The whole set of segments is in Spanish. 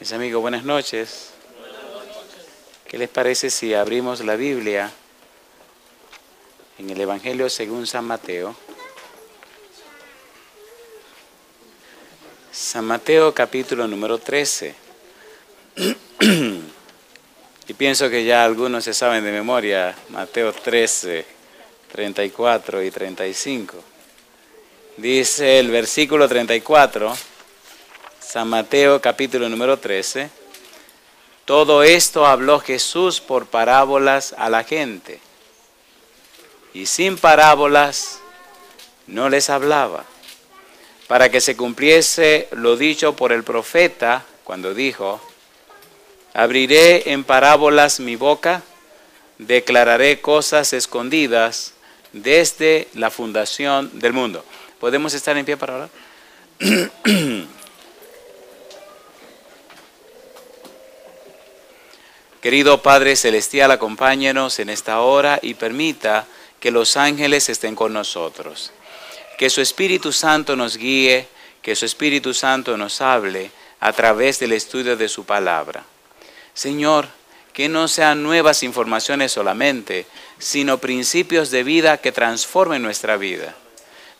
Mis amigos, buenas noches. ¿Qué les parece si abrimos la Biblia en el Evangelio según San Mateo? San Mateo capítulo número 13. Y pienso que ya algunos se saben de memoria Mateo 13, 34 y 35. Dice el versículo 34, San Mateo capítulo número 13, todo esto habló Jesús por parábolas a la gente, y sin parábolas no les hablaba, para que se cumpliese lo dicho por el profeta cuando dijo: abriré en parábolas mi boca, declararé cosas escondidas desde la fundación del mundo. ¿Podemos estar en pie para hablar? Querido Padre Celestial, acompáñenos en esta hora y permita que los ángeles estén con nosotros. Que su Espíritu Santo nos guíe, que su Espíritu Santo nos hable a través del estudio de su palabra. Señor, que no sean nuevas informaciones solamente, sino principios de vida que transformen nuestra vida.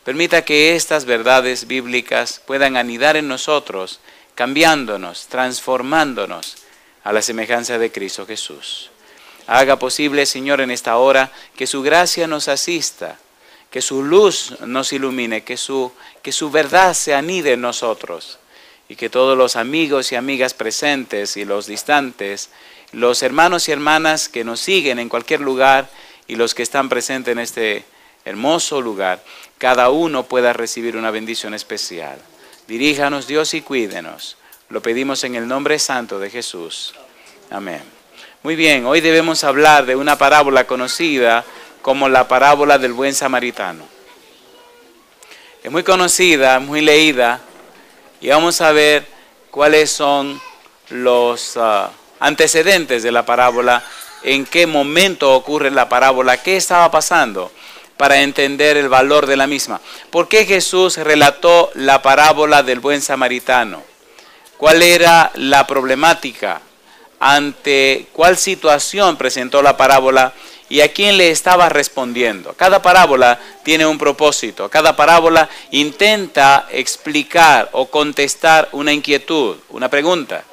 Permita que estas verdades bíblicas puedan anidar en nosotros, cambiándonos, transformándonos a la semejanza de Cristo Jesús. Haga posible, Señor, en esta hora, que su gracia nos asista, que su luz nos ilumine, que su verdad se anide en nosotros, y que todos los amigos y amigas presentes y los distantes, los hermanos y hermanas que nos siguen en cualquier lugar y los que están presentes en este hermoso lugar, cada uno pueda recibir una bendición especial. Diríjanos, Dios, y cuídenos. Lo pedimos en el nombre santo de Jesús. Amén. Muy bien, hoy debemos hablar de una parábola conocida como la parábola del buen samaritano. Es muy conocida, muy leída, y vamos a ver cuáles son los antecedentes de la parábola, en qué momento ocurre la parábola, qué estaba pasando, para entender el valor de la misma. ¿Por qué Jesús relató la parábola del buen samaritano? ¿Cuál era la problemática? ¿Ante cuál situación presentó la parábola? ¿Y a quién le estaba respondiendo? Cada parábola tiene un propósito. Cada parábola intenta explicar o contestar una inquietud, una pregunta.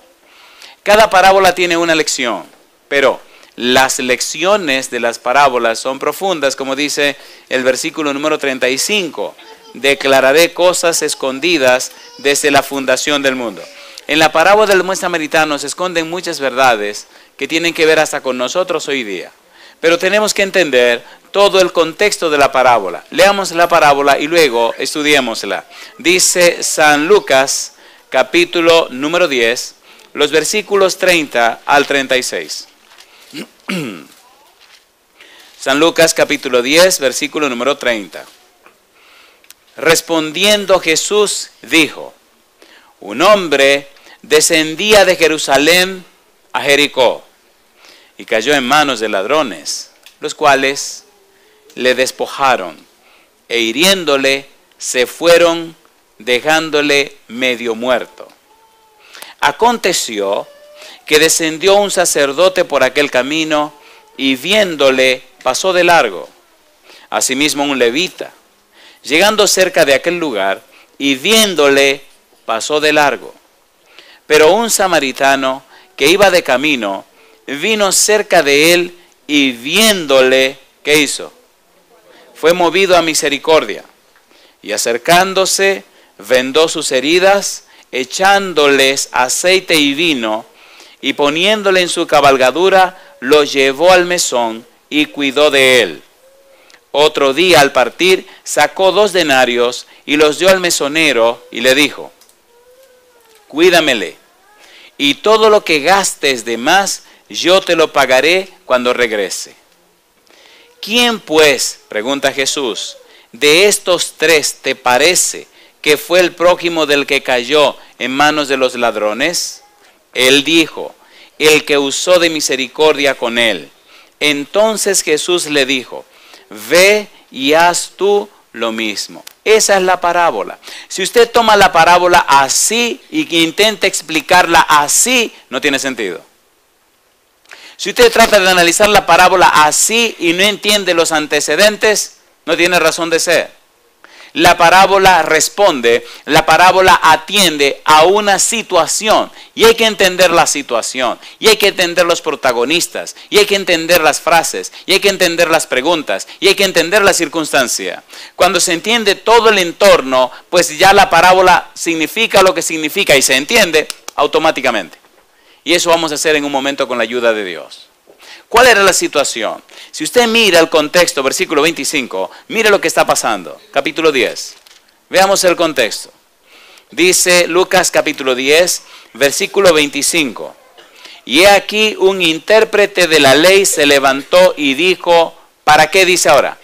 Cada parábola tiene una lección, pero las lecciones de las parábolas son profundas, como dice el versículo número 35. Declararé cosas escondidas desde la fundación del mundo. En la parábola del buen samaritano se esconden muchas verdades que tienen que ver hasta con nosotros hoy día. Pero tenemos que entender todo el contexto de la parábola. Leamos la parábola y luego estudiémosla. Dice San Lucas, capítulo número 10, los versículos 30 al 36. San Lucas, capítulo 10, versículo número 30. Respondiendo Jesús dijo: un hombre descendía de Jerusalén a Jericó y cayó en manos de ladrones, los cuales le despojaron e hiriéndole se fueron, dejándole medio muerto. Aconteció que descendió un sacerdote por aquel camino y viéndole pasó de largo. Asimismo un levita, llegando cerca de aquel lugar y viéndole pasó de largo. Pero un samaritano que iba de camino vino cerca de él y viéndole, ¿qué hizo? Fue movido a misericordia y acercándose vendó sus heridas, echándoles aceite y vino, y poniéndole en su cabalgadura, lo llevó al mesón y cuidó de él. Otro día al partir sacó 2 denarios y los dio al mesonero y le dijo: cuídamele, y todo lo que gastes de más, yo te lo pagaré cuando regrese. ¿Quién pues, pregunta Jesús, de estos 3 te parece que fue el prójimo del que cayó en manos de los ladrones? Él dijo: el que usó de misericordia con él. Entonces Jesús le dijo: ve y haz tú lo mismo. Esa es la parábola. Si usted toma la parábola así y que intenta explicarla así, no tiene sentido. Si usted trata de analizar la parábola así y no entiende los antecedentes, no tiene razón de ser. La parábola responde, la parábola atiende a una situación y hay que entender la situación y hay que entender los protagonistas y hay que entender las frases y hay que entender las preguntas y hay que entender la circunstancia. Cuando se entiende todo el entorno, pues ya la parábola significa lo que significa y se entiende automáticamente. Y eso vamos a hacer en un momento con la ayuda de Dios. ¿Cuál era la situación? Si usted mira el contexto, versículo 25, mire lo que está pasando. Capítulo 10. Veamos el contexto. Dice Lucas capítulo 10, versículo 25. Y he aquí un intérprete de la ley se levantó y dijo, ¿para qué dice ahora?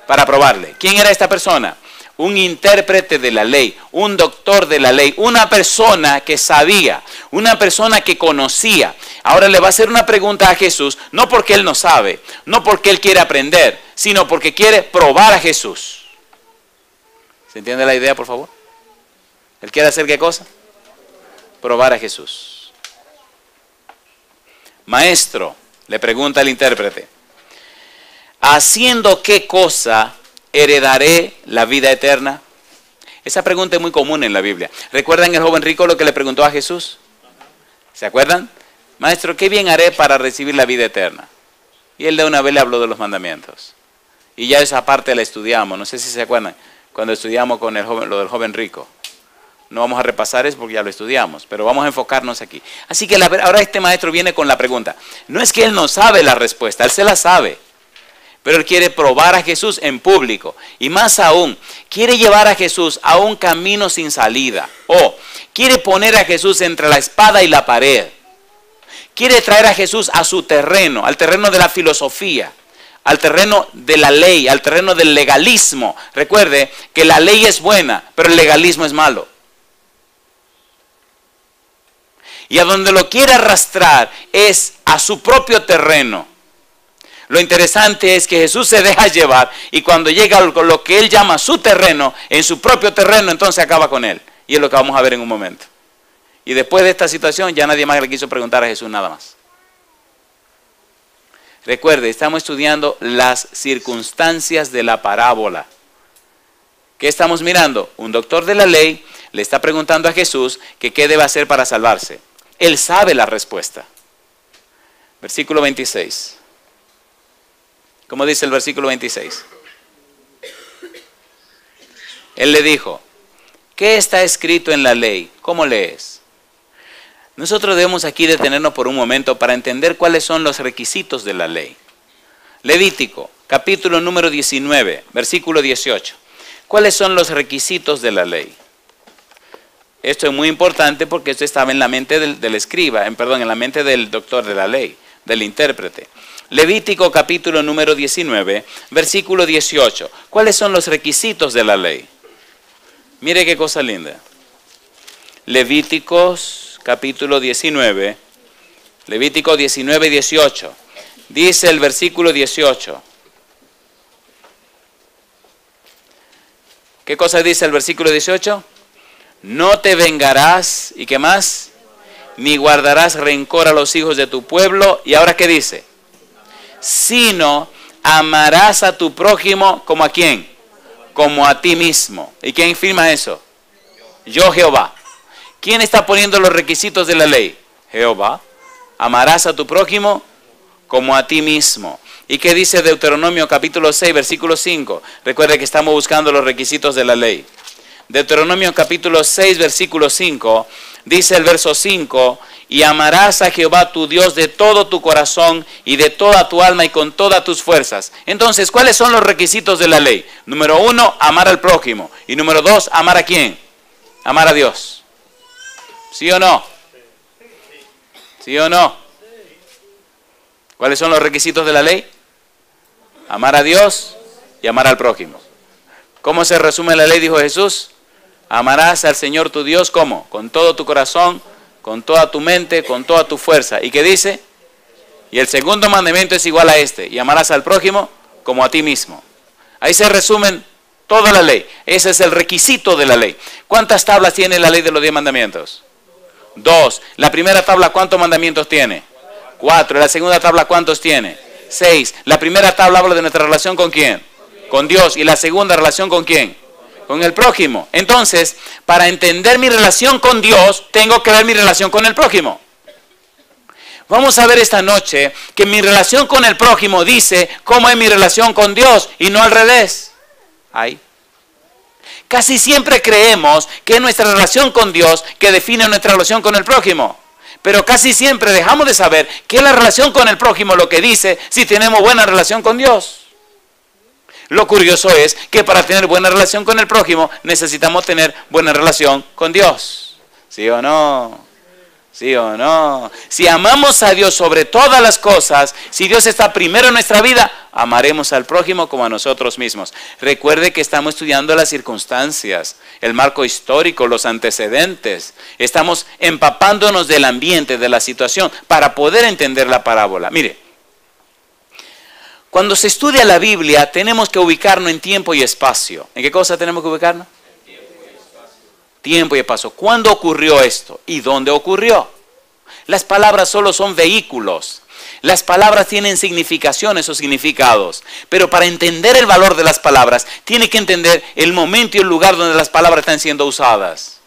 Para probarle. ¿Quién era esta persona? Un intérprete de la ley, un doctor de la ley, una persona que sabía, una persona que conocía. Ahora le va a hacer una pregunta a Jesús, no porque él no sabe, no porque él quiere aprender, sino porque quiere probar a Jesús. ¿Se entiende la idea, por favor? ¿Él quiere hacer qué cosa? Probar a Jesús. Maestro, le pregunta el intérprete, ¿haciendo qué cosa heredaré la vida eterna? Esa pregunta es muy común en la Biblia. ¿Recuerdan el joven rico lo que le preguntó a Jesús? ¿Se acuerdan? Maestro, ¿qué bien haré para recibir la vida eterna? Y él de una vez le habló de los mandamientos. Y ya esa parte la estudiamos. No sé si se acuerdan cuando estudiamos con lo del joven rico. No vamos a repasar eso porque ya lo estudiamos, pero vamos a enfocarnos aquí. Así que ahora este maestro viene con la pregunta. No es que él no sabe la respuesta, él se la sabe. Pero él quiere probar a Jesús en público. Y más aún, quiere llevar a Jesús a un camino sin salida. O quiere poner a Jesús entre la espada y la pared. Quiere traer a Jesús a su terreno, al terreno de la filosofía, al terreno de la ley, al terreno del legalismo. Recuerde que la ley es buena, pero el legalismo es malo. Y a donde lo quiere arrastrar es a su propio terreno. Lo interesante es que Jesús se deja llevar y cuando llega a lo que él llama su terreno, en su propio terreno, entonces acaba con él. Y es lo que vamos a ver en un momento. Y después de esta situación ya nadie más le quiso preguntar a Jesús nada más. Recuerde, estamos estudiando las circunstancias de la parábola. ¿Qué estamos mirando? Un doctor de la ley le está preguntando a Jesús que qué debe hacer para salvarse. Él sabe la respuesta. Versículo 26. ¿Cómo dice el versículo 26? Él le dijo, ¿qué está escrito en la ley? ¿Cómo lees? Nosotros debemos aquí detenernos por un momento para entender cuáles son los requisitos de la ley. Levítico, capítulo número 19, versículo 18. ¿Cuáles son los requisitos de la ley? Esto es muy importante porque esto estaba en la mente del escriba, en la mente del doctor de la ley, del intérprete. Levítico capítulo número 19, versículo 18. ¿Cuáles son los requisitos de la ley? Mire qué cosa linda. Levíticos capítulo 19, Levítico 19, 18. Dice el versículo 18. ¿Qué cosa dice el versículo 18? No te vengarás, ¿y qué más? Ni guardarás rencor a los hijos de tu pueblo. ¿Y ahora qué dice? Sino amarás a tu prójimo como a quién, como a ti mismo. ¿Y quién firma eso? Yo, Jehová. ¿Quién está poniendo los requisitos de la ley? Jehová. Amarás a tu prójimo como a ti mismo. ¿Y qué dice Deuteronomio capítulo 6, versículo 5? Recuerde que estamos buscando los requisitos de la ley. Deuteronomio capítulo 6, versículo 5, dice el verso 5, y amarás a Jehová tu Dios de todo tu corazón y de toda tu alma y con todas tus fuerzas. Entonces, ¿cuáles son los requisitos de la ley? Número 1, amar al prójimo. Y número 2, ¿amar a quién? Amar a Dios. ¿Sí o no? ¿Sí o no? ¿Cuáles son los requisitos de la ley? Amar a Dios y amar al prójimo. ¿Cómo se resume la ley? Dijo Jesús. Amarás al Señor tu Dios, ¿cómo? Con todo tu corazón, con toda tu mente, con toda tu fuerza. ¿Y qué dice? Y el segundo mandamiento es igual a este. Y amarás al prójimo como a ti mismo. Ahí se resumen Toda la ley. Ese es el requisito de la ley. ¿Cuántas tablas tiene la ley de los 10 mandamientos? 2. La primera tabla, ¿cuántos mandamientos tiene? 4. La segunda tabla, ¿cuántos tiene? 6. La primera tabla habla de nuestra relación ¿con quién? Con Dios. ¿Y la segunda relación con quién? Con el prójimo. Entonces, para entender mi relación con Dios, tengo que ver mi relación con el prójimo. Vamos a ver esta noche que mi relación con el prójimo dice cómo es mi relación con Dios y no al revés. Ahí. Casi siempre creemos que es nuestra relación con Dios que define nuestra relación con el prójimo. Pero casi siempre dejamos de saber que es la relación con el prójimo lo que dice si tenemos buena relación con Dios. Lo curioso es que para tener buena relación con el prójimo necesitamos tener buena relación con Dios. ¿Sí o no? ¿Sí o no? Si amamos a Dios sobre todas las cosas, si Dios está primero en nuestra vida, amaremos al prójimo como a nosotros mismos. Recuerde que estamos estudiando las circunstancias, el marco histórico, los antecedentes. Estamos empapándonos del ambiente, de la situación, para poder entender la parábola. Mire, cuando se estudia la Biblia, tenemos que ubicarnos en tiempo y espacio. ¿En qué cosa tenemos que ubicarnos? Tiempo y espacio. ¿Cuándo ocurrió esto? ¿Y dónde ocurrió? Las palabras solo son vehículos. Las palabras tienen significaciones o significados. Pero para entender el valor de las palabras, tiene que entender el momento y el lugar donde las palabras están siendo usadas.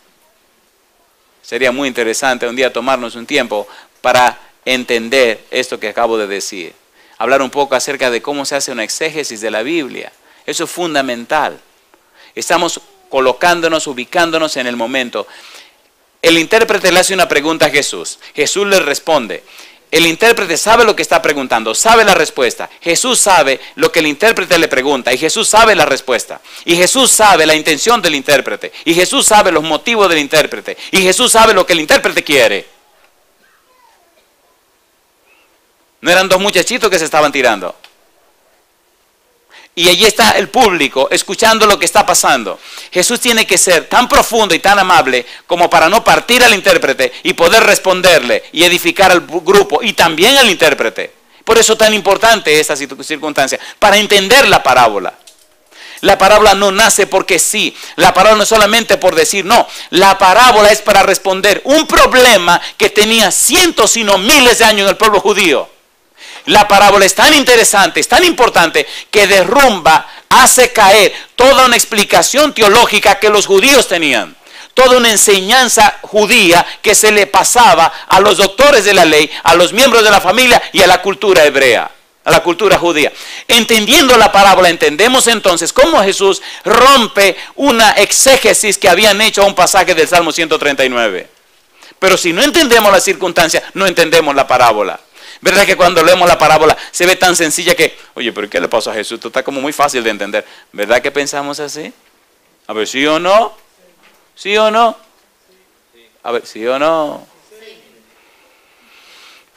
Sería muy interesante un día tomarnos un tiempo para entender esto que acabo de decir. Hablar un poco acerca de cómo se hace una exégesis de la Biblia. Eso es fundamental. Estamos colocándonos, ubicándonos en el momento. El intérprete le hace una pregunta a Jesús. Jesús le responde. El intérprete sabe lo que está preguntando, sabe la respuesta. Jesús sabe lo que el intérprete le pregunta y Jesús sabe la respuesta. Y Jesús sabe la intención del intérprete. Y Jesús sabe los motivos del intérprete. Y Jesús sabe lo que el intérprete quiere. No eran dos muchachitos que se estaban tirando. Y allí está el público escuchando lo que está pasando. Jesús tiene que ser tan profundo y tan amable como para no partir al intérprete y poder responderle y edificar al grupo y también al intérprete. Por eso es tan importante esta circunstancia, para entender la parábola. La parábola no nace porque sí. La parábola no es solamente por decir no. La parábola es para responder un problema que tenía cientos, sino miles de años en el pueblo judío. La parábola es tan interesante, es tan importante, que derrumba, hace caer toda una explicación teológica que los judíos tenían. Toda una enseñanza judía que se le pasaba a los doctores de la ley, a los miembros de la familia y a la cultura hebrea, a la cultura judía. Entendiendo la parábola, entendemos entonces cómo Jesús rompe una exégesis que habían hecho a un pasaje del Salmo 139. Pero si no entendemos la circunstancia, no entendemos la parábola. ¿Verdad que cuando leemos la parábola se ve tan sencilla que, oye, pero ¿qué le pasó a Jesús? Esto está como muy fácil de entender. ¿Verdad que pensamos así? A ver, ¿sí o no? ¿Sí o no? A ver, ¿sí o no?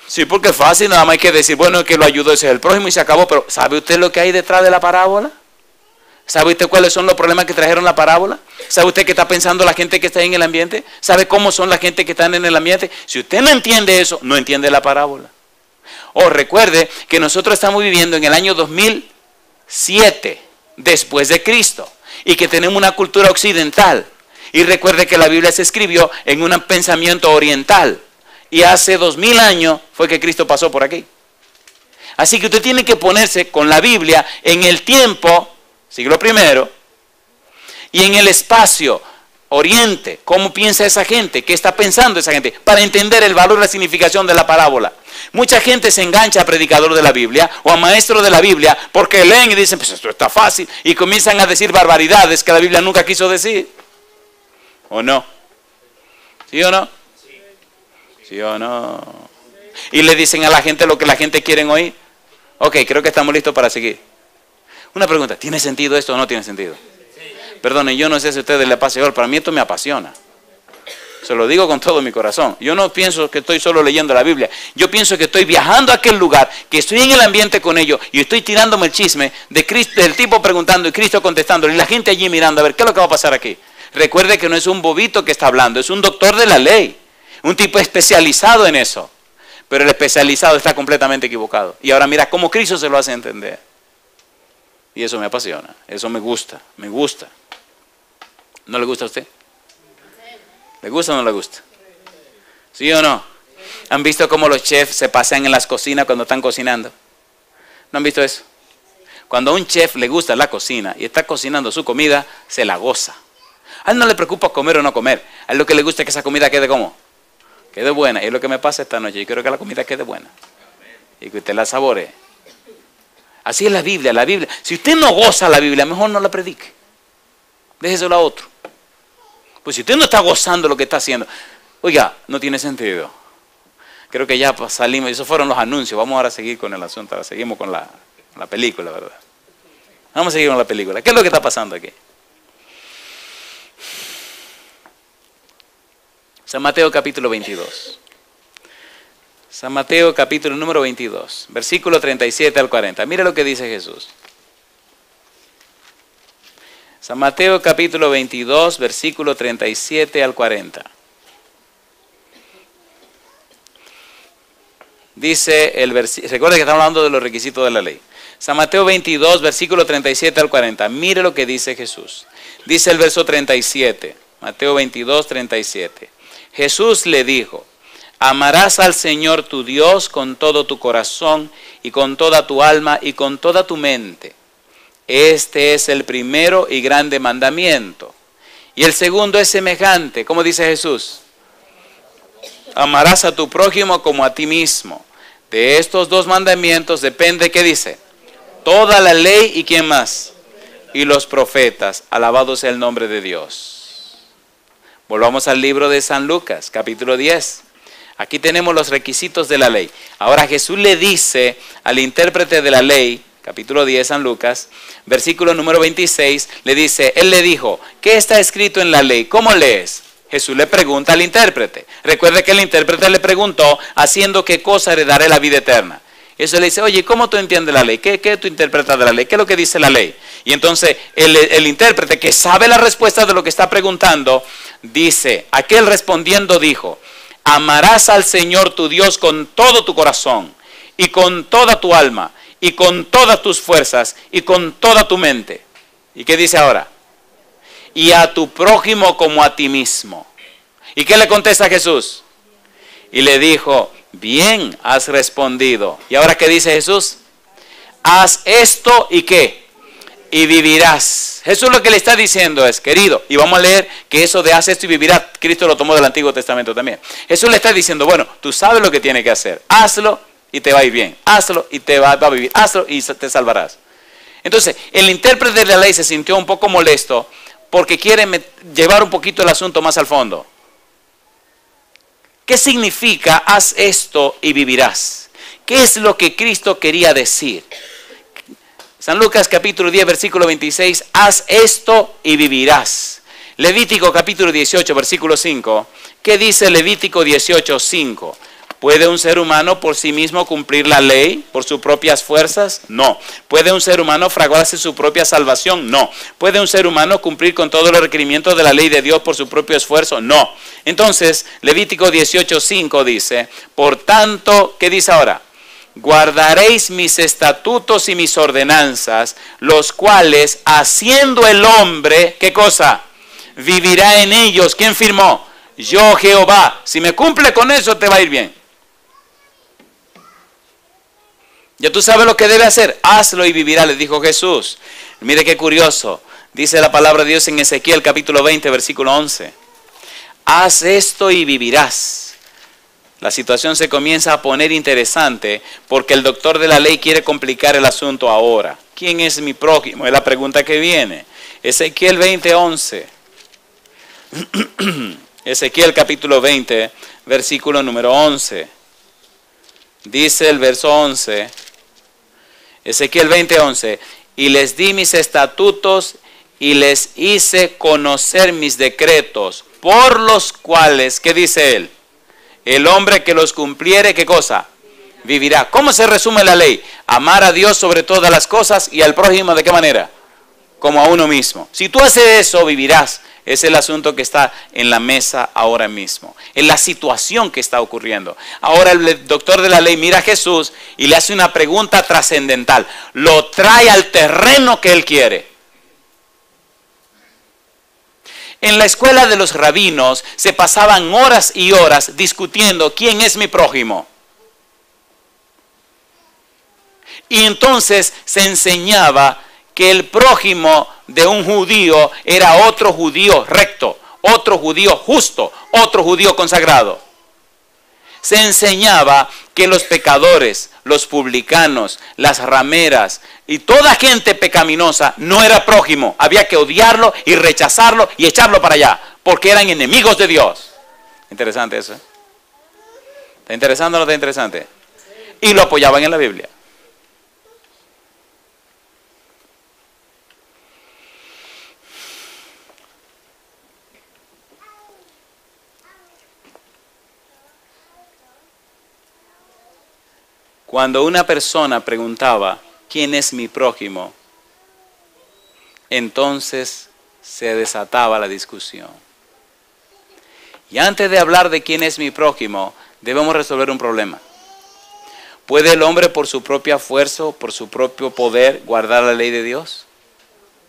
Sí, porque es fácil, nada más hay que decir, bueno, que lo ayudó ese es el prójimo y se acabó. Pero ¿sabe usted lo que hay detrás de la parábola? ¿Sabe usted cuáles son los problemas que trajeron la parábola? ¿Sabe usted qué está pensando la gente que está ahí en el ambiente? ¿Sabe cómo son la gente que están en el ambiente? Si usted no entiende eso, no entiende la parábola. O recuerde que nosotros estamos viviendo en el año 2007 después de Cristo y que tenemos una cultura occidental. Y recuerde que la Biblia se escribió en un pensamiento oriental y hace 2000 años fue que Cristo pasó por aquí. Así que usted tiene que ponerse con la Biblia en el tiempo, siglo I, y en el espacio, Oriente. ¿Cómo piensa esa gente? ¿Qué está pensando esa gente? Para entender el valor y la significación de la parábola. Mucha gente se engancha a predicador de la Biblia o a maestro de la Biblia porque leen y dicen, pues esto está fácil, y comienzan a decir barbaridades que la Biblia nunca quiso decir. ¿O no? ¿Sí o no? ¿Sí o no? Y le dicen a la gente lo que la gente quiere oír. Ok, creo que estamos listos para seguir. Una pregunta, ¿tiene sentido esto o no tiene sentido? Perdonen, yo no sé si a ustedes les pasa igual, para mí esto me apasiona. Se lo digo con todo mi corazón. Yo no pienso que estoy solo leyendo la Biblia. Yo pienso que estoy viajando a aquel lugar, que estoy en el ambiente con ellos y estoy tirándome el chisme de Cristo, del tipo preguntando y Cristo contestando y la gente allí mirando a ver qué es lo que va a pasar aquí. Recuerde que no es un bobito que está hablando, es un doctor de la ley, un tipo especializado en eso. Pero el especializado está completamente equivocado. Y ahora mira cómo Cristo se lo hace entender. Y eso me apasiona, eso me gusta, me gusta. ¿No le gusta a usted? ¿Le gusta o no le gusta? ¿Sí o no? ¿Han visto cómo los chefs se pasean en las cocinas cuando están cocinando? ¿No han visto eso? Cuando a un chef le gusta la cocina y está cocinando su comida, se la goza. A él no le preocupa comer o no comer. A él lo que le gusta es que esa comida quede ¿cómo? Quede buena. Y es lo que me pasa esta noche. Yo quiero que la comida quede buena. Y que usted la saboree. Así es la Biblia. La Biblia. Si usted no goza la Biblia, mejor no la predique. Déjeselo a otro. Pues si usted no está gozando lo que está haciendo, oiga, no tiene sentido. Creo que ya salimos. Esos fueron los anuncios. Vamos ahora a seguir con el asunto. Ahora seguimos con la película, ¿verdad? Vamos a seguir con la película. ¿Qué es lo que está pasando aquí? San Mateo capítulo 22. San Mateo capítulo número 22, versículo 37 al 40. Mire lo que dice Jesús. San Mateo capítulo 22, versículo 37 al 40. Dice el versículo, recuerda que estamos hablando de los requisitos de la ley. San Mateo 22, versículo 37 al 40. Mire lo que dice Jesús. Dice el verso 37, Mateo 22, 37. Jesús le dijo: amarás al Señor tu Dios con todo tu corazón y con toda tu alma y con toda tu mente. Este es el primero y grande mandamiento. Y el segundo es semejante. ¿Cómo dice Jesús? Amarás a tu prójimo como a ti mismo. De estos dos mandamientos depende, ¿qué dice? Toda la ley y ¿quién más? Y los profetas. Alabado sea el nombre de Dios. Volvamos al libro de San Lucas, capítulo 10. Aquí tenemos los requisitos de la ley. Ahora Jesús le dice al intérprete de la ley, capítulo 10, San Lucas, versículo número 26, le dice, él le dijo, ¿qué está escrito en la ley? ¿Cómo lees? Jesús le pregunta al intérprete. Recuerde que el intérprete le preguntó, ¿haciendo qué cosa heredaré la vida eterna? Eso le dice, oye, ¿cómo tú entiendes la ley? ¿Qué tú interpretas de la ley? ¿Qué es lo que dice la ley? Y entonces el intérprete, que sabe la respuesta de lo que está preguntando, dice, aquel respondiendo dijo, amarás al Señor tu Dios con todo tu corazón y con toda tu alma y con todas tus fuerzas y con toda tu mente. ¿Y qué dice ahora? Y a tu prójimo como a ti mismo. ¿Y qué le contesta Jesús? Y le dijo, bien has respondido. ¿Y ahora qué dice Jesús? Haz esto y ¿qué? Y vivirás. Jesús lo que le está diciendo es, querido, y vamos a leer que eso de haz esto y vivirás, Cristo lo tomó del Antiguo Testamento también. Jesús le está diciendo, bueno, tú sabes lo que tienes que hacer, hazlo y te va a ir bien, hazlo y te va a vivir, hazlo y te salvarás. Entonces, el intérprete de la ley se sintió un poco molesto porque quiere llevar un poquito el asunto más al fondo. ¿Qué significa haz esto y vivirás? ¿Qué es lo que Cristo quería decir? San Lucas capítulo 10 versículo 26, haz esto y vivirás. Levítico capítulo 18 versículo 5, ¿qué dice Levítico 18, 5? ¿Puede un ser humano por sí mismo cumplir la ley por sus propias fuerzas? No. ¿Puede un ser humano fraguarse su propia salvación? No. ¿Puede un ser humano cumplir con todos los requerimientos de la ley de Dios por su propio esfuerzo? No. Entonces, Levítico 18, 5 dice, por tanto, ¿qué dice ahora? Guardaréis mis estatutos y mis ordenanzas, los cuales, haciendo el hombre, ¿qué cosa? Vivirá en ellos. ¿Quién firmó? Yo, Jehová. Si me cumple con eso, te va a ir bien. Ya tú sabes lo que debe hacer. Hazlo y vivirá, le dijo Jesús. Mire qué curioso. Dice la palabra de Dios en Ezequiel capítulo 20, versículo 11. Haz esto y vivirás. La situación se comienza a poner interesante porque el doctor de la ley quiere complicar el asunto ahora. ¿Quién es mi prójimo? Es la pregunta que viene. Ezequiel 20, 11. Ezequiel capítulo 20, versículo número 11. Dice el verso 11. Ezequiel 20, 11. Y les di mis estatutos y les hice conocer mis decretos, por los cuales, ¿qué dice él? El hombre que los cumpliere, ¿qué cosa? Vivirá. ¿Cómo se resume la ley? Amar a Dios sobre todas las cosas y al prójimo, ¿de qué manera? Como a uno mismo. Si tú haces eso, vivirás. Es el asunto que está en la mesa ahora mismo. Es la situación que está ocurriendo. Ahora el doctor de la ley mira a Jesús y le hace una pregunta trascendental. Lo trae al terreno que él quiere. En la escuela de los rabinos se pasaban horas y horas discutiendo quién es mi prójimo. Y entonces se enseñaba que el prójimo de un judío era otro judío recto, otro judío justo, otro judío consagrado. Se enseñaba que los pecadores, los publicanos, las rameras y toda gente pecaminosa no era prójimo. Había que odiarlo y rechazarlo y echarlo para allá, porque eran enemigos de Dios. Interesante eso, ¿eh? ¿Está interesante o no está interesante? Y lo apoyaban en la Biblia. Cuando una persona preguntaba, ¿quién es mi prójimo?, entonces se desataba la discusión. Y antes de hablar de quién es mi prójimo, debemos resolver un problema. ¿Puede el hombre por su propia fuerza, por su propio poder, guardar la ley de Dios?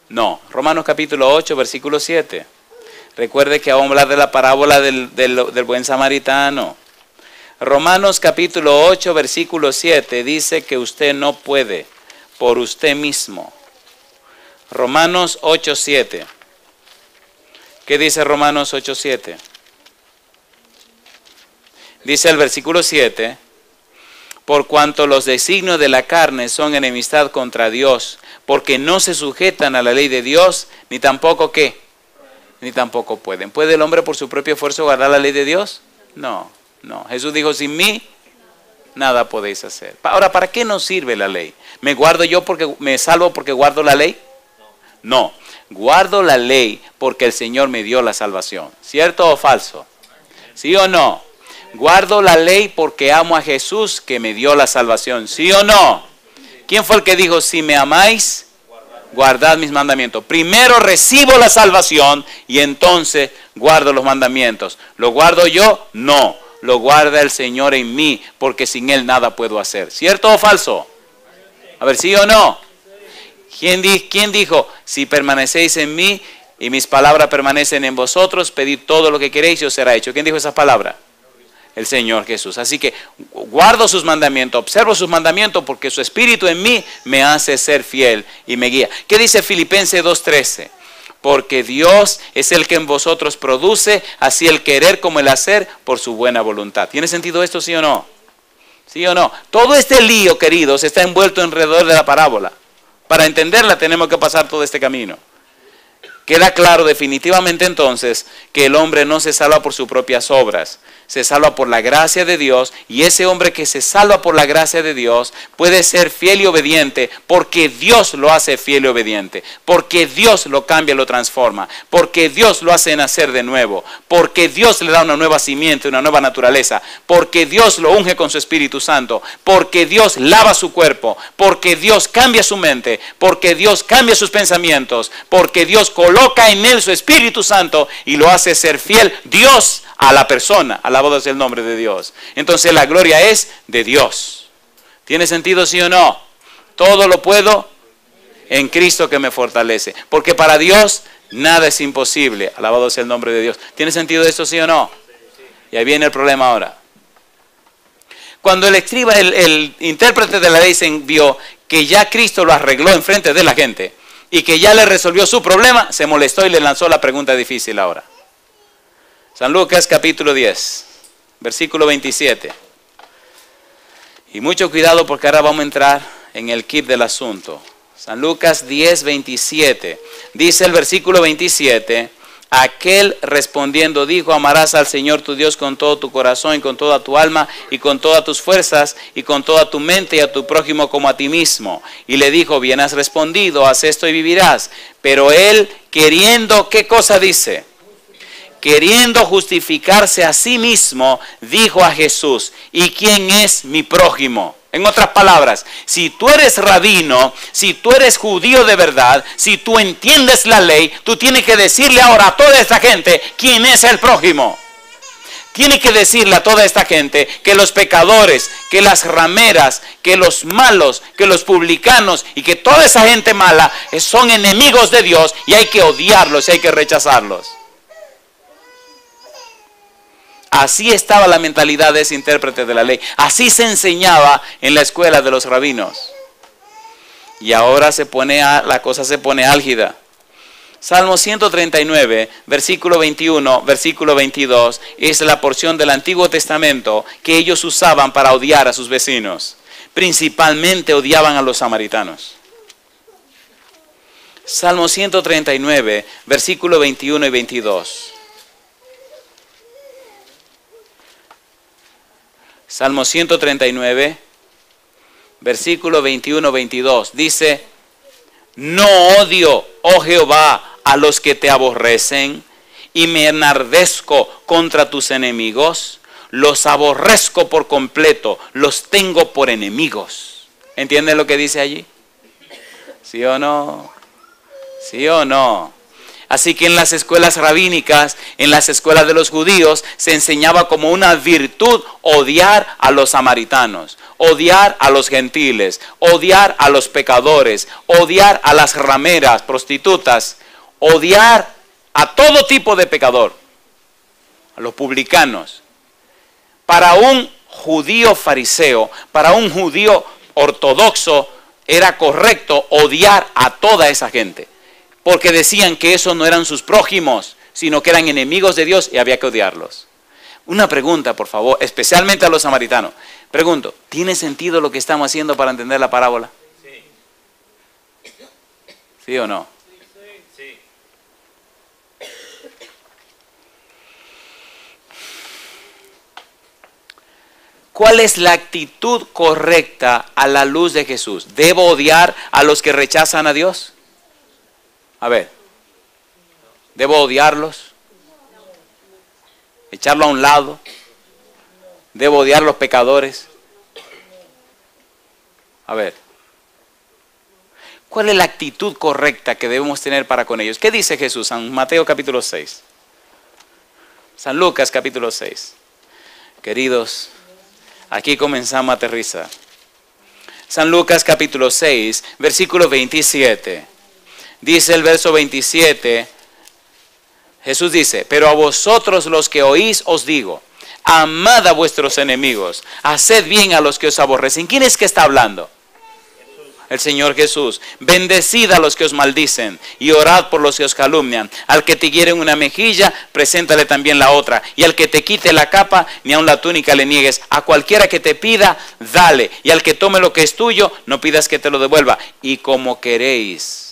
No. Romanos capítulo 8, versículo 7. Recuerde que vamos a hablar de la parábola del buen samaritano. Romanos capítulo 8, versículo 7 dice que usted no puede por usted mismo. Romanos 8, 7. ¿Qué dice Romanos 8, 7? Dice el versículo 7, por cuanto los designios de la carne son enemistad contra Dios, porque no se sujetan a la ley de Dios, ni tampoco ¿qué? Ni tampoco pueden. ¿Puede el hombre por su propio esfuerzo guardar la ley de Dios? No. No, Jesús dijo, sin mí nada podéis hacer. Ahora, ¿para qué nos sirve la ley? ¿Me guardo yo porque me salvo porque guardo la ley? No, guardo la ley porque el Señor me dio la salvación. ¿Cierto o falso? ¿Sí o no? Guardo la ley porque amo a Jesús que me dio la salvación. ¿Sí o no? ¿Quién fue el que dijo, si me amáis, guardad mis mandamientos? Primero recibo la salvación y entonces guardo los mandamientos. ¿Lo guardo yo? No. Lo guarda el Señor en mí, porque sin Él nada puedo hacer. ¿Cierto o falso? A ver, ¿sí o no? ¿Quién dijo, si permanecéis en mí y mis palabras permanecen en vosotros, pedid todo lo que queréis y os será hecho? ¿Quién dijo esa palabra? El Señor Jesús. Así que guardo sus mandamientos, observo sus mandamientos, porque su Espíritu en mí me hace ser fiel y me guía. ¿Qué dice Filipenses 2:13? Porque Dios es el que en vosotros produce, así el querer como el hacer, por su buena voluntad. ¿Tiene sentido esto, sí o no? ¿Sí o no? Todo este lío, queridos, está envuelto alrededor de la parábola. Para entenderla tenemos que pasar todo este camino. Queda claro definitivamente entonces que el hombre no se salva por sus propias obras, se salva por la gracia de Dios, y ese hombre que se salva por la gracia de Dios puede ser fiel y obediente porque Dios lo hace fiel y obediente, porque Dios lo cambia, lo transforma, porque Dios lo hace nacer de nuevo, porque Dios le da una nueva simiente, una nueva naturaleza, porque Dios lo unge con su Espíritu Santo, porque Dios lava su cuerpo, porque Dios cambia su mente, porque Dios cambia sus pensamientos, porque Dios coloca en él su Espíritu Santo y lo hace ser fiel Dios a la persona. Alabado sea el nombre de Dios. Entonces la gloria es de Dios. ¿Tiene sentido, sí o no? Todo lo puedo en Cristo que me fortalece. Porque para Dios nada es imposible. Alabado sea el nombre de Dios. ¿Tiene sentido esto, sí o no? Y ahí viene el problema ahora. Cuando el escriba, el intérprete de la ley vio que ya Cristo lo arregló enfrente de la gente y que ya le resolvió su problema, se molestó y le lanzó la pregunta difícil ahora. San Lucas capítulo 10, versículo 27. Y mucho cuidado porque ahora vamos a entrar en el quid del asunto. San Lucas 10, 27. Dice el versículo 27, aquel respondiendo dijo, amarás al Señor tu Dios con todo tu corazón y con toda tu alma y con todas tus fuerzas y con toda tu mente y a tu prójimo como a ti mismo. Y le dijo, bien has respondido, haz esto y vivirás. Pero él queriendo, ¿qué cosa dice? Queriendo justificarse a sí mismo, dijo a Jesús, ¿y quién es mi prójimo? En otras palabras, si tú eres rabino, si tú eres judío de verdad, si tú entiendes la ley, tú tienes que decirle ahora a toda esta gente quién es el prójimo. Tiene que decirle a toda esta gente que los pecadores, que las rameras, que los malos, que los publicanos y que toda esa gente mala son enemigos de Dios y hay que odiarlos y hay que rechazarlos. Así estaba la mentalidad de ese intérprete de la ley. Así se enseñaba en la escuela de los rabinos. Y ahora la cosa se pone álgida. Salmo 139, versículo 21, versículo 22, es la porción del Antiguo Testamento que ellos usaban para odiar a sus vecinos. Principalmente odiaban a los samaritanos. Salmo 139, versículo 21 y 22. Salmo 139, versículo 21-22, dice: no odio, oh Jehová, a los que te aborrecen, y me enardezco contra tus enemigos. Los aborrezco por completo, los tengo por enemigos. ¿Entienden lo que dice allí? ¿Sí o no? ¿Sí o no? Así que en las escuelas rabínicas, en las escuelas de los judíos, se enseñaba como una virtud odiar a los samaritanos, odiar a los gentiles, odiar a los pecadores, odiar a las rameras, prostitutas, odiar a todo tipo de pecador, a los publicanos. Para un judío fariseo, para un judío ortodoxo, era correcto odiar a toda esa gente. Porque decían que esos no eran sus prójimos, sino que eran enemigos de Dios y había que odiarlos. Una pregunta, por favor, especialmente a los samaritanos. Pregunto, ¿tiene sentido lo que estamos haciendo para entender la parábola? Sí. ¿Sí o no? Sí. ¿Cuál es la actitud correcta a la luz de Jesús? ¿Debo odiar a los que rechazan a Dios? A ver, ¿debo odiarlos? ¿Echarlo a un lado? ¿Debo odiar a los pecadores? A ver, ¿cuál es la actitud correcta que debemos tener para con ellos? ¿Qué dice Jesús? San Mateo capítulo 6. San Lucas capítulo 6. Queridos, aquí comenzamos a aterrizar. San Lucas capítulo 6, versículo 27. Dice el verso 27, Jesús dice: pero a vosotros los que oís os digo, amad a vuestros enemigos, haced bien a los que os aborrecen. ¿Quién es que está hablando? El Señor Jesús. Bendecid a los que os maldicen y orad por los que os calumnian. Al que te hiere una mejilla, preséntale también la otra. Y al que te quite la capa, ni aun la túnica le niegues. A cualquiera que te pida, dale. Y al que tome lo que es tuyo, no pidas que te lo devuelva. Y como queréis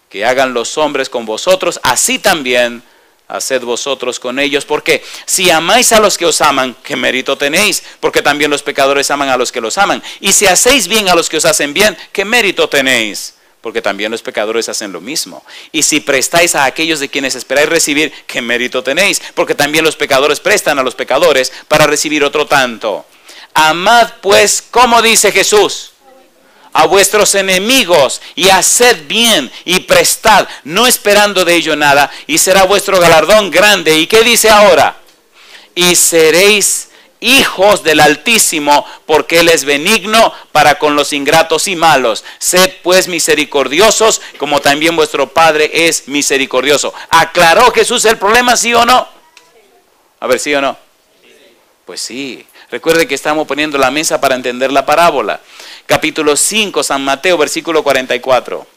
que hagan los hombres con vosotros, así también haced vosotros con ellos. Porque si amáis a los que os aman, ¿qué mérito tenéis? Porque también los pecadores aman a los que los aman. Y si hacéis bien a los que os hacen bien, ¿qué mérito tenéis? Porque también los pecadores hacen lo mismo. Y si prestáis a aquellos de quienes esperáis recibir, ¿qué mérito tenéis? Porque también los pecadores prestan a los pecadores para recibir otro tanto. Amad pues, como dice Jesús, a vuestros enemigos y haced bien y prestad, no esperando de ello nada, y será vuestro galardón grande. ¿Y qué dice ahora? Y seréis hijos del Altísimo, porque Él es benigno para con los ingratos y malos. Sed pues misericordiosos, como también vuestro Padre es misericordioso. ¿Aclaró Jesús el problema, sí o no? A ver, ¿sí o no? Pues sí. Recuerde que estamos poniendo la mesa para entender la parábola. Capítulo 5, San Mateo, versículo 44.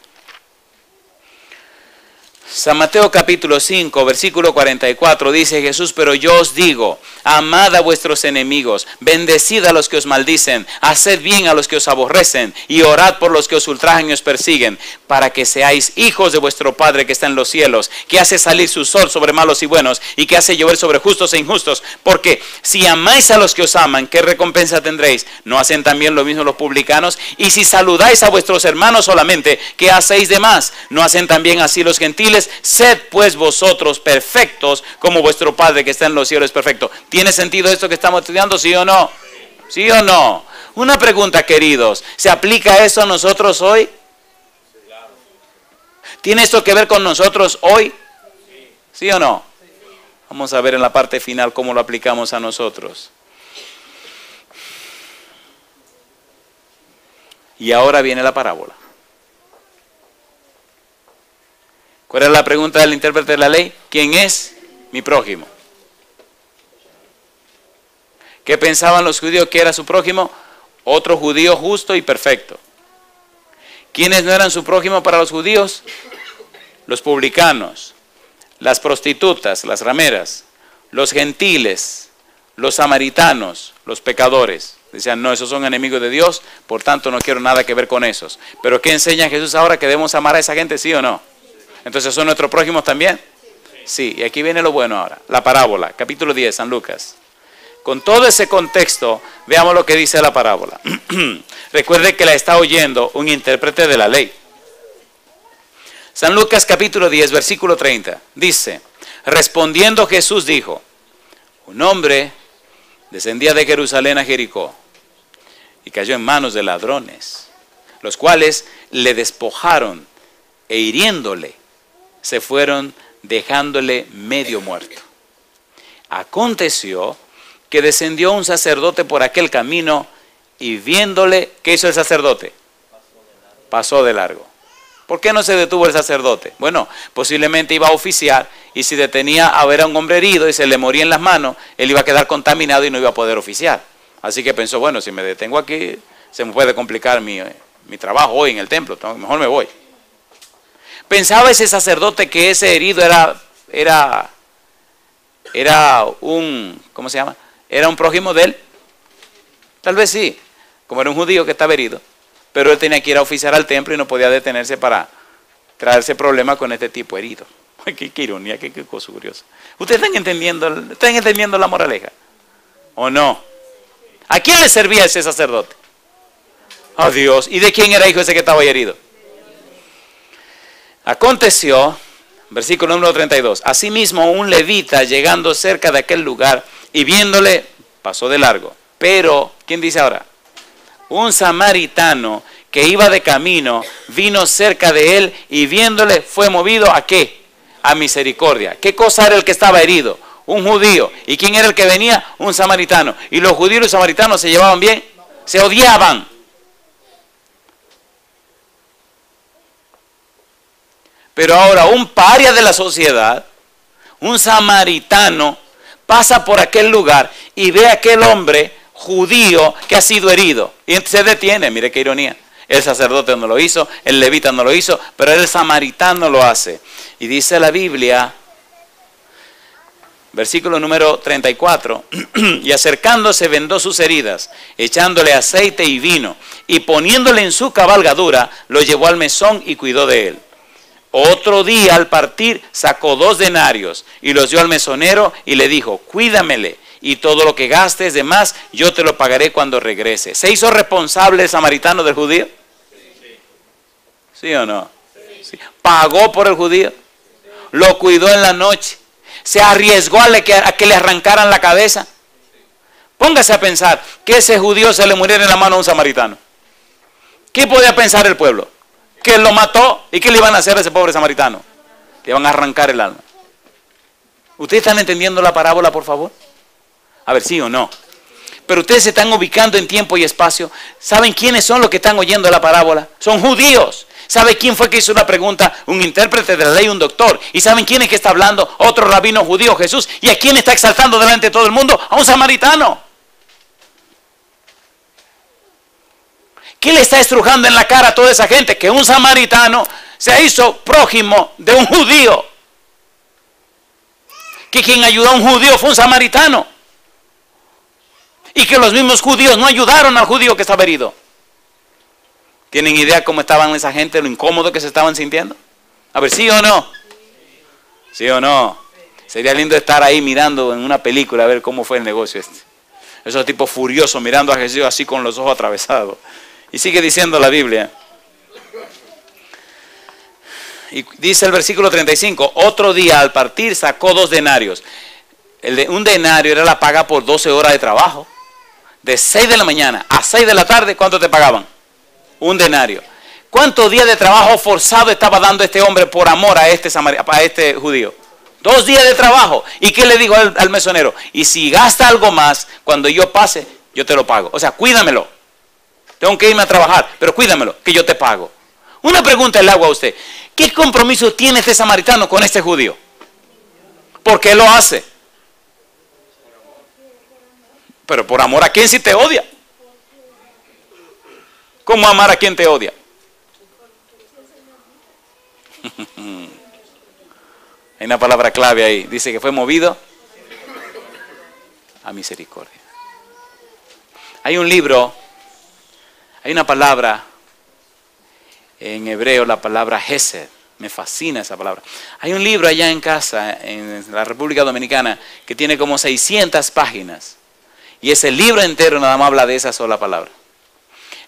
San Mateo capítulo 5, versículo 44, dice Jesús: pero yo os digo, amad a vuestros enemigos, bendecid a los que os maldicen, haced bien a los que os aborrecen, y orad por los que os ultrajan y os persiguen, para que seáis hijos de vuestro Padre que está en los cielos, que hace salir su sol sobre malos y buenos, y que hace llover sobre justos e injustos. Porque si amáis a los que os aman, ¿qué recompensa tendréis? ¿No hacen también lo mismo los publicanos? Y si saludáis a vuestros hermanos solamente, ¿qué hacéis de más? ¿No hacen también así los gentiles? Sed pues vosotros perfectos, como vuestro Padre que está en los cielos es perfecto. ¿Tiene sentido esto que estamos estudiando, sí o no? ¿Sí o no? Una pregunta, queridos, ¿se aplica eso a nosotros hoy? ¿Tiene esto que ver con nosotros hoy? ¿Sí o no? Vamos a ver en la parte final cómo lo aplicamos a nosotros. Y ahora viene la parábola. ¿Cuál es la pregunta del intérprete de la ley? ¿Quién es mi prójimo? ¿Qué pensaban los judíos que era su prójimo? Otro judío justo y perfecto. ¿Quiénes no eran su prójimo para los judíos? Los publicanos, las prostitutas, las rameras, los gentiles, los samaritanos, los pecadores. Decían, no, esos son enemigos de Dios, por tanto no quiero nada que ver con esos. Pero ¿qué enseña Jesús ahora? ¿Que debemos amar a esa gente, sí o no? Entonces, ¿son nuestros prójimos también? Sí, y aquí viene lo bueno ahora. La parábola, capítulo 10, San Lucas. Con todo ese contexto, veamos lo que dice la parábola. Recuerde que la está oyendo un intérprete de la ley. San Lucas capítulo 10, versículo 30. Dice, respondiendo Jesús dijo, un hombre descendía de Jerusalén a Jericó y cayó en manos de ladrones, los cuales le despojaron e hiriéndole, se fueron dejándole medio muerto. Aconteció que descendió un sacerdote por aquel camino y viéndole, ¿qué hizo el sacerdote? Pasó de largo. ¿Por qué no se detuvo el sacerdote? Bueno, posiblemente iba a oficiar y si detenía a ver a un hombre herido y se le moría en las manos, él iba a quedar contaminado y no iba a poder oficiar. Así que pensó, bueno, si me detengo aquí, se me puede complicar mi trabajo hoy en el templo, mejor me voy. Pensaba ese sacerdote que ese herido era un, ¿cómo se llama? ¿Era un prójimo de él? Tal vez sí, como era un judío que estaba herido, pero él tenía que ir a oficiar al templo y no podía detenerse para traerse problemas con este tipo herido. Qué ironía, qué cosa curiosa. ¿Ustedes están entendiendo la moraleja? ¿O no? ¿A quién le servía ese sacerdote? A Dios. ¿Y de quién era hijo ese que estaba ahí herido? Aconteció, versículo número 32, asimismo un levita llegando cerca de aquel lugar y viéndole, pasó de largo. Pero, ¿quién dice ahora? Un samaritano que iba de camino, vino cerca de él y viéndole fue movido ¿a qué? A misericordia. ¿Qué cosa era el que estaba herido? Un judío. ¿Y quién era el que venía? Un samaritano. ¿Y los judíos y los samaritanos se llevaban bien? Se odiaban. Pero ahora un paria de la sociedad, un samaritano, pasa por aquel lugar y ve a aquel hombre judío que ha sido herido. Y se detiene, mire qué ironía. El sacerdote no lo hizo, el levita no lo hizo, pero el samaritano lo hace. Y dice la Biblia, versículo número 34, y acercándose vendó sus heridas, echándole aceite y vino, y poniéndole en su cabalgadura, lo llevó al mesón y cuidó de él. Otro día al partir sacó 2 denarios y los dio al mesonero y le dijo, cuídamele y todo lo que gastes de más yo te lo pagaré cuando regrese. ¿Se hizo responsable el samaritano del judío? ¿Sí o no? Sí. ¿Pagó por el judío? ¿Lo cuidó en la noche? ¿Se arriesgó a que le arrancaran la cabeza? Póngase a pensar que ese judío se le muriera en la mano a un samaritano. ¿Qué podía pensar el pueblo? Que lo mató. ¿Y qué le iban a hacer a ese pobre samaritano? Le iban a arrancar el alma. ¿Ustedes están entendiendo la parábola, por favor? A ver, sí o no. Pero ustedes se están ubicando en tiempo y espacio. ¿Saben quiénes son los que están oyendo la parábola? Son judíos. ¿Sabe quién fue que hizo la pregunta? Un intérprete de la ley, un doctor. ¿Y saben quién es que está hablando? Otro rabino judío, Jesús. ¿Y a quién está exaltando delante de todo el mundo? A un samaritano. ¿Qué le está estrujando en la cara a toda esa gente? Que un samaritano se hizo prójimo de un judío. Que quien ayudó a un judío fue un samaritano. Y que los mismos judíos no ayudaron al judío que estaba herido. ¿Tienen idea cómo estaban esa gente, lo incómodo que se estaban sintiendo? A ver, ¿sí o no? ¿Sí o no? Sería lindo estar ahí mirando en una película a ver cómo fue el negocio este. Esos tipos furiosos mirando a Jesús así con los ojos atravesados. Y sigue diciendo la Biblia. Y dice el versículo 35, otro día al partir sacó 2 denarios. Un denario era la paga por 12 horas de trabajo. De 6 de la mañana a 6 de la tarde, ¿cuánto te pagaban? 1 denario. ¿Cuántos días de trabajo forzado estaba dando este hombre por amor a este judío? 2 días de trabajo. ¿Y qué le digo al mesonero? Y si gasta algo más, cuando yo pase, yo te lo pago. O sea, cuídamelo. Tengo que irme a trabajar, pero cuídamelo, que yo te pago. Una pregunta le hago a usted. ¿Qué compromiso tiene este samaritano con este judío? ¿Por qué lo hace? Pero por amor a quién si te odia. ¿Cómo amar a quien te odia? Hay una palabra clave ahí. Dice que fue movido a misericordia. Hay un libro, hay una palabra en hebreo, la palabra Hesed. Me fascina esa palabra. Hay un libro allá en casa, en la República Dominicana, que tiene como 600 páginas. Y ese libro entero nada más habla de esa sola palabra.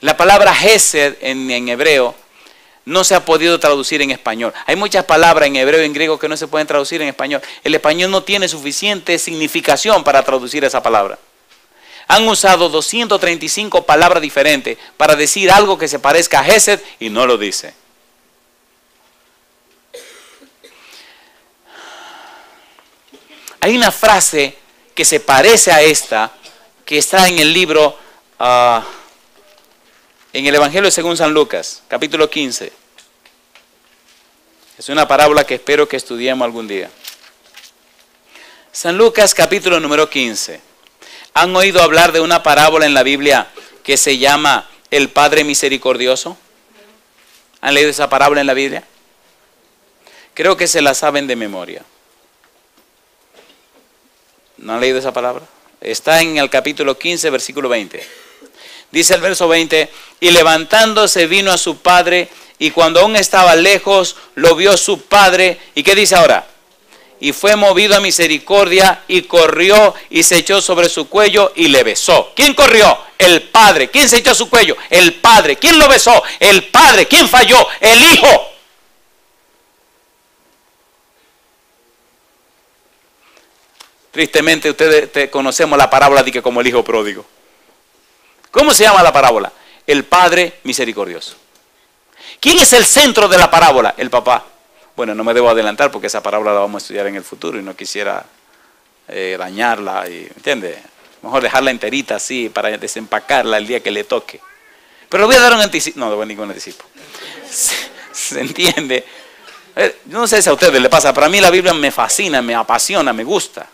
La palabra Hesed en hebreo no se ha podido traducir en español. Hay muchas palabras en hebreo y en griego que no se pueden traducir en español. El español no tiene suficiente significación para traducir esa palabra. Han usado 235 palabras diferentes para decir algo que se parezca a Hesed y no lo dice. Hay una frase que se parece a esta, que está en el libro, en el Evangelio según San Lucas, capítulo 15. Es una parábola que espero que estudiemos algún día. San Lucas, capítulo número 15. ¿Han oído hablar de una parábola en la Biblia que se llama el Padre Misericordioso? ¿Han leído esa parábola en la Biblia? Creo que se la saben de memoria. ¿No han leído esa palabra? Está en el capítulo 15, versículo 20. Dice el verso 20, y levantándose vino a su padre, y cuando aún estaba lejos, lo vio su padre. ¿Y qué dice ahora? Y fue movido a misericordia, y corrió, y se echó sobre su cuello, y le besó. ¿Quién corrió? El padre. ¿Quién se echó a su cuello? El padre. ¿Quién lo besó? El padre. ¿Quién falló? El hijo. Tristemente ustedes conocemos la parábola de que como el hijo pródigo. ¿Cómo se llama la parábola? El Padre misericordioso. ¿Quién es el centro de la parábola? El papá. Bueno, no me debo adelantar porque esa parábola la vamos a estudiar en el futuro y no quisiera dañarla, ¿entiende? Mejor dejarla enterita así para desempacarla el día que le toque. Pero le voy a dar un anticipo. No, no voy a ningún anticipo. ¿Se entiende? Yo no sé si a ustedes les pasa, pero a mí la Biblia me fascina, me apasiona, me gusta.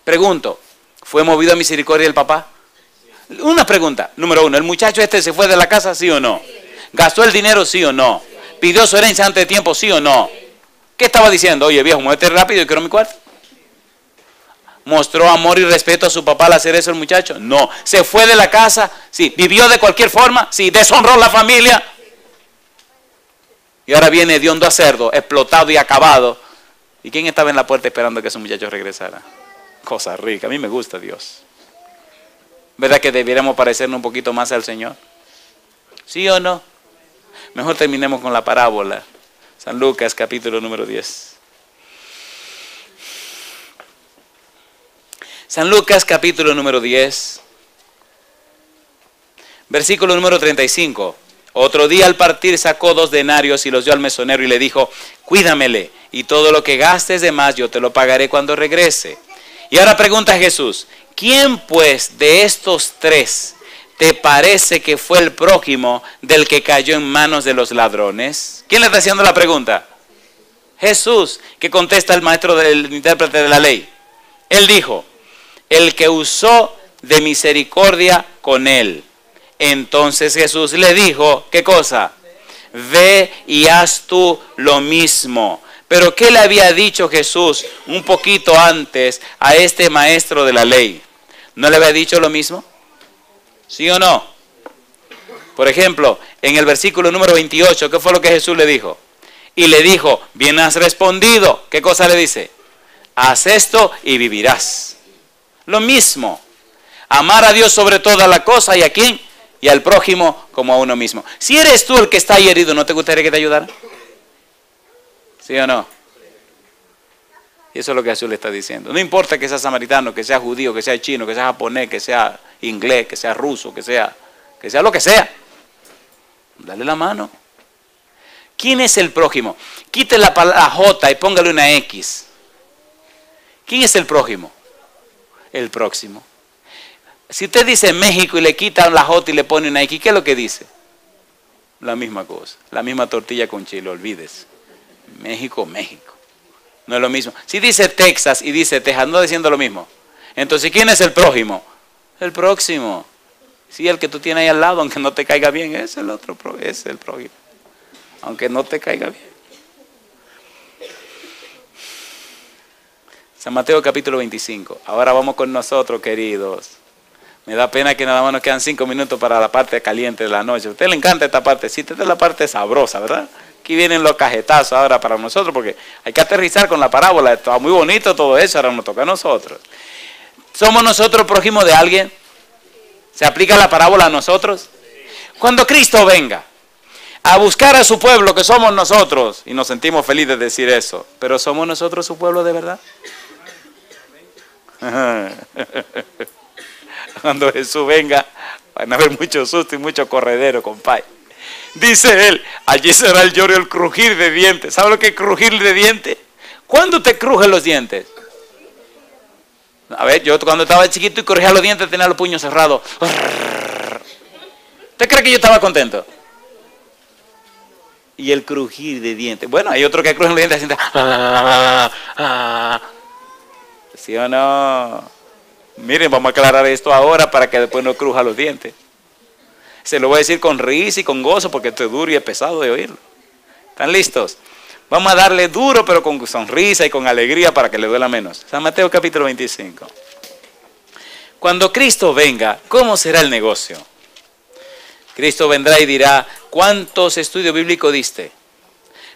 Pregunto, ¿fue movido a misericordia el papá? Una pregunta, número 1, ¿el muchacho este se fue de la casa, sí o no? ¿Gastó el dinero, sí o no? ¿Pidió su herencia antes de tiempo, sí o no? ¿Qué estaba diciendo? Oye viejo, muévete rápido, yo quiero mi cuarto. ¿Mostró amor y respeto a su papá al hacer eso el muchacho? No. ¿Se fue de la casa? Sí. ¿Vivió de cualquier forma? Sí. ¿Deshonró la familia? Y ahora viene de hondo a cerdo, explotado y acabado. ¿Y quién estaba en la puerta esperando que ese muchacho regresara? Cosa rica, a mí me gusta Dios. ¿Verdad que debiéramos parecernos un poquito más al Señor? ¿Sí o no? Mejor terminemos con la parábola. San Lucas, capítulo número 10. San Lucas, capítulo número 10. Versículo número 35. Otro día al partir sacó 2 denarios y los dio al mesonero y le dijo, cuídamele, y todo lo que gastes de más yo te lo pagaré cuando regrese. Y ahora pregunta Jesús, ¿quién pues de estos 3 te parece que fue el prójimo del que cayó en manos de los ladrones? ¿Quién le está haciendo la pregunta? Jesús, que contesta el maestro del intérprete de la ley. Él dijo, el que usó de misericordia con él. Entonces Jesús le dijo, ¿qué cosa? Ve y haz tú lo mismo. Pero ¿qué le había dicho Jesús un poquito antes a este maestro de la ley? ¿No le había dicho lo mismo? ¿Sí o no? Por ejemplo, en el versículo número 28, ¿qué fue lo que Jesús le dijo? Y le dijo, bien has respondido. ¿Qué cosa le dice? Haz esto y vivirás. Lo mismo. Amar a Dios sobre toda la cosa, ¿y a quién? Y al prójimo como a uno mismo. Si eres tú el que está ahí herido, ¿no te gustaría que te ayudara? ¿Sí o no? Y eso es lo que Jesús le está diciendo. No importa que sea samaritano, que sea judío, que sea chino, que sea japonés, que sea inglés, que sea ruso, que sea lo que sea. Dale la mano. ¿Quién es el prójimo? Quite la J y póngale una X. ¿Quién es el prójimo? El próximo. Si usted dice México y le quita la J y le pone una X, ¿qué es lo que dice? La misma cosa, la misma tortilla con chile, olvídese. México, México. No es lo mismo. Si dice Texas y dice Texas, no diciendo lo mismo. Entonces, ¿quién es el prójimo? El próximo. Sí, el que tú tienes ahí al lado, aunque no te caiga bien, es el otro, es el prójimo. Aunque no te caiga bien. San Mateo capítulo 25. Ahora vamos con nosotros, queridos. Me da pena que nada más nos quedan 5 minutos para la parte caliente de la noche. A usted le encanta esta parte. Sí, esta es la parte sabrosa, ¿verdad? Aquí vienen los cajetazos ahora para nosotros, porque hay que aterrizar con la parábola. Está muy bonito todo eso, ahora nos toca a nosotros. ¿Somos nosotros prójimos de alguien? ¿Se aplica la parábola a nosotros? Cuando Cristo venga a buscar a su pueblo, que somos nosotros, y nos sentimos felices de decir eso, pero ¿somos nosotros su pueblo de verdad? Cuando Jesús venga, van a haber mucho susto y mucho corredero, compadre. Dice él, allí será el lloro y el crujir de dientes. ¿Sabe lo que es crujir de dientes? ¿Cuándo te crujen los dientes? A ver, yo cuando estaba chiquito y crujía los dientes tenía los puños cerrados. ¿Usted cree que yo estaba contento? Y el crujir de dientes. Bueno, hay otro que crujen los dientes y ¿sí o no? Miren, vamos a aclarar esto ahora para que después no cruja los dientes. Se lo voy a decir con risa y con gozo porque esto es duro y es pesado de oírlo. ¿Están listos? Vamos a darle duro pero con sonrisa y con alegría para que le duela menos. San Mateo capítulo 25. Cuando Cristo venga, ¿cómo será el negocio? Cristo vendrá y dirá, ¿cuántos estudios bíblicos diste?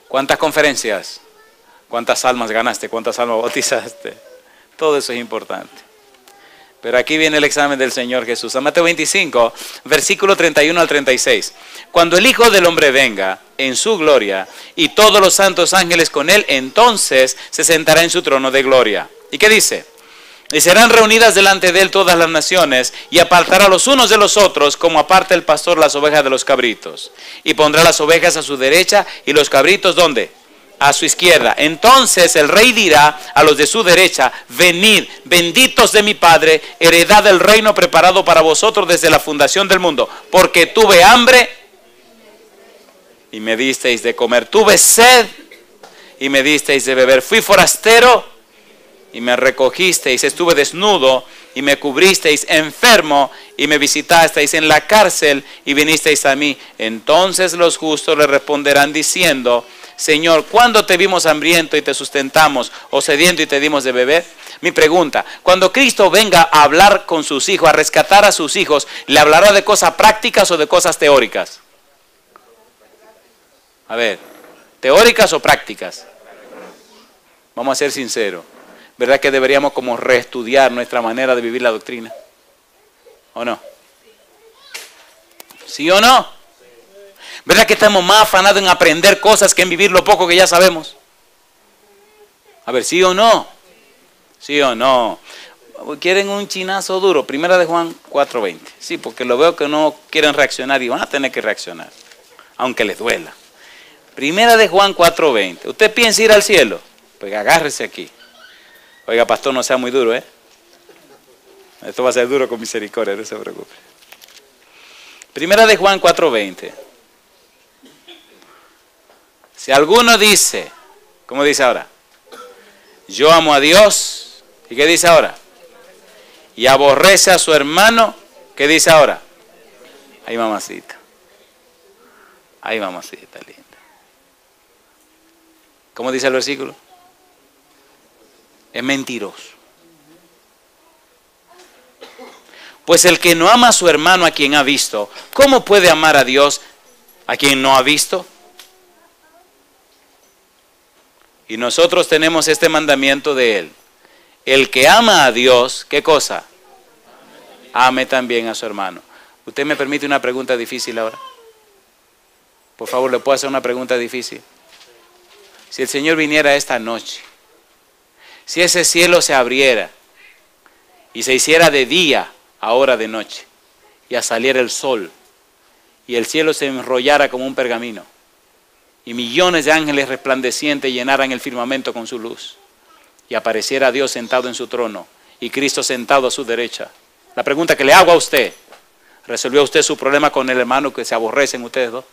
¿Cuántas conferencias? ¿Cuántas almas ganaste? ¿Cuántas almas bautizaste? Todo eso es importante. Pero aquí viene el examen del Señor Jesús. San Mateo 25, versículo 31 al 36. Cuando el Hijo del Hombre venga en su gloria y todos los santos ángeles con él, entonces se sentará en su trono de gloria. ¿Y qué dice? Y serán reunidas delante de él todas las naciones y apartará los unos de los otros como aparta el pastor las ovejas de los cabritos. Y pondrá las ovejas a su derecha y los cabritos ¿dónde? A su izquierda. Entonces el rey dirá a los de su derecha, venid, benditos de mi Padre, heredad del reino preparado para vosotros desde la fundación del mundo, porque tuve hambre y me disteis de comer, tuve sed y me disteis de beber, fui forastero y me recogisteis, estuve desnudo y me cubristeis, enfermo y me visitasteis, en la cárcel y vinisteis a mí. Entonces los justos le responderán diciendo, Señor, ¿cuándo te vimos hambriento y te sustentamos, o sediento y te dimos de beber? Mi pregunta, cuando Cristo venga a hablar con sus hijos, a rescatar a sus hijos, ¿le hablará de cosas prácticas o de cosas teóricas? A ver, ¿teóricas o prácticas? Vamos a ser sinceros. ¿Verdad que deberíamos como reestudiar nuestra manera de vivir la doctrina? ¿O no? ¿Sí o no? ¿Verdad que estamos más afanados en aprender cosas que en vivir lo poco que ya sabemos? A ver, ¿sí o no? ¿Sí o no? ¿Quieren un chinazo duro? Primera de Juan 4:20. Sí, porque lo veo que no quieren reaccionar y van a tener que reaccionar, aunque les duela. Primera de Juan 4:20. ¿Usted piensa ir al cielo? Pues agárrese aquí. Oiga, pastor, no sea muy duro, ¿eh? Esto va a ser duro con misericordia, no se preocupe. Primera de Juan 4:20. Si alguno dice, ¿cómo dice ahora? Yo amo a Dios. ¿Y qué dice ahora? Y aborrece a su hermano. ¿Qué dice ahora? Ay, mamacita. Ay, mamacita linda. ¿Cómo dice el versículo? Es mentiroso. Pues el que no ama a su hermano a quien ha visto, ¿cómo puede amar a Dios a quien no ha visto? Y nosotros tenemos este mandamiento de Él. El que ama a Dios, ¿qué cosa? Ame también a su hermano. ¿Usted me permite una pregunta difícil ahora? Por favor, ¿le puedo hacer una pregunta difícil? Si el Señor viniera esta noche, si ese cielo se abriera y se hiciera de día ahora de noche, y a saliera el sol, y el cielo se enrollara como un pergamino, y millones de ángeles resplandecientes llenaran el firmamento con su luz, y apareciera Dios sentado en su trono, y Cristo sentado a su derecha. La pregunta que le hago a usted, ¿resolvió usted su problema con el hermano que se aborrecen ustedes dos?